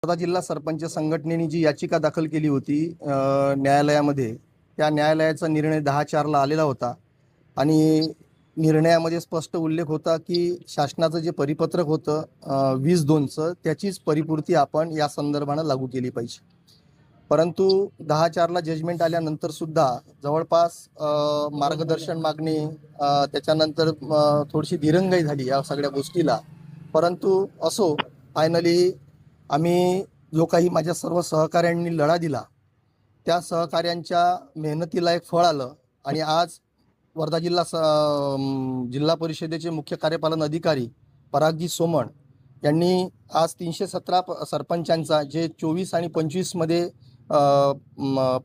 वर्धा जिल्हा सरपंच संघटनेने जी याचिका दाखल केली होती न्यायालयामध्ये, त्या न्यायालयाचा निर्णय 10/4ला आलेला होता आणि निर्णयामध्ये स्पष्ट उल्लेख होता की शासनाचं जे परिपत्रक होतं 20/2चं, त्याचीच परिपूर्ती आपण या संदर्भानं लागू केली पाहिजे. परंतु 10/4ला जजमेंट आल्यानंतर सुद्धा जवळपास मार्गदर्शन मागणे, त्याच्यानंतर थोडीशी दिरंगाई झाली या सगळ्या गोष्टीला. परंतु असो, फायनली आम्ही जो काही माझ्या सर्व सहकाऱ्यांनी लढा दिला, त्या सहकाऱ्यांच्या मेहनतीला एक फळ आलं आणि आज वर्धा जिल्हा परिषदेचे मुख्य कार्यपालन अधिकारी परागजी सोमण यांनी आज 317 सरपंचांचा जे 24 आणि 25मध्ये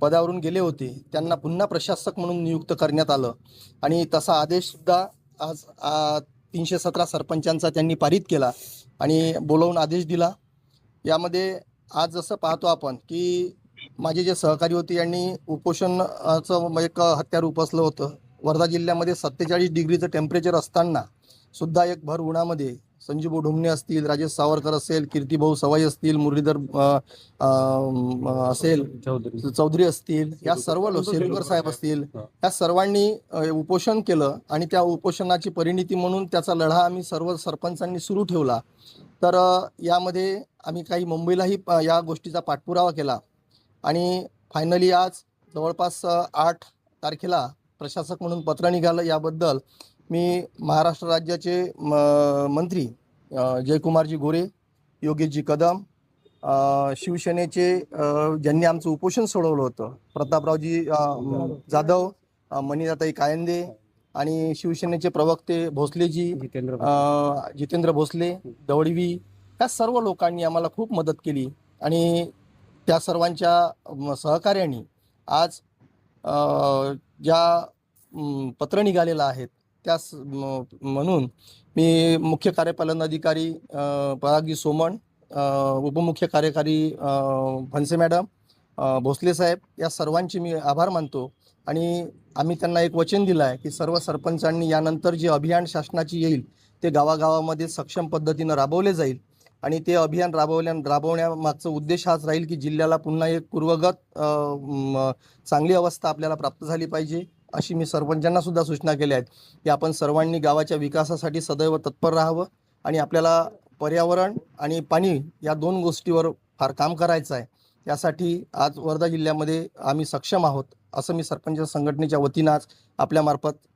पदावरून गेले होते त्यांना पुन्हा प्रशासक म्हणून नियुक्त करण्यात आलं आणि तसा आदेशसुद्धा आज 317 सरपंचांचा त्यांनी पारित केला आणि बोलवून आदेश दिला. यामध्ये आज जसं पाहतो आपण की माझे जे सहकारी होते यांनी उपोषणाचं एक हत्यार उपसलं होतं. वर्धा जिल्ह्यामध्ये 47 डिग्रीचं टेम्परेचर असताना सुद्धा एक भर उन्हामध्ये संजीव ढुमणे असतील, राजेश सावरकर असेल, कीर्तिभाऊ सवाई असतील, मुरलीधर असेल, चौधरी असतील, या सर्व सेलुकर साहेब असतील, या सर्वांनी उपोषण केलं आणि त्या उपोषणाची परिणिती म्हणून त्याचा लढा आम्ही सर्व सरपंचांनी सुरू ठेवला. तर यामध्ये आम्ही काही मुंबईलाही या गोष्टीचा पाठपुरावा केला आणि फायनली आज जवळपास 8 तारखेला प्रशासक म्हणून पत्र निघालं. याबद्दल मी महाराष्ट्र राज्याचे मंत्री जयकुमारजी गोरे, योगेशजी कदम, शिवसेनेचे ज्यांनी आमचं उपोषण सोडवलं होतं प्रतापरावजी जाधव, मनीताई कायंदे आणि शिवसेनेचे प्रवक्ते भोसलेजी, जितेंद्र भोसले, दवडवी, या सर्व लोकांनी आम्हाला खूप मदत केली आणि त्या सर्वांच्या सहकार्याने आज ज्या पत्र निघालेलं आहेत त्या म्हणून मी मुख्य कार्यपालन अधिकारी परागजी सोमण, उपमुख्य कार्यकारी फणसे मॅडम, भोसले साहेब, या सर्वांचे मी आभार मानतो आणि आम्ही त्यांना एक वचन दिलं आहे की सर्व सरपंचांनी यानंतर जे अभियान शासनाची येईल ते गावागावामध्ये सक्षम पद्धतीनं राबवले जाईल आणि ते अभियान राबवण्यामागचा उद्देश हाच राहील की जिल्ह्याला पुन्हा एक पूर्वगत चांगली अवस्था आपल्याला प्राप्त झाली पाहिजे, अशी मी सरपंचांना सुद्धा सूचना केल्या आहेत की आपण सर्वांनी गावाच्या विकासासाठी सदैव तत्पर राहावं आणि आपल्याला पर्यावरण आणि पाणी या 2 गोष्टीवर फार काम करायचं आहे. यासाठी आज वर्धा जिल्ह्यामध्ये आम्ही सक्षम आहोत असं मी सरपंच संघटनेच्या वतीनं आज आपल्यामार्फत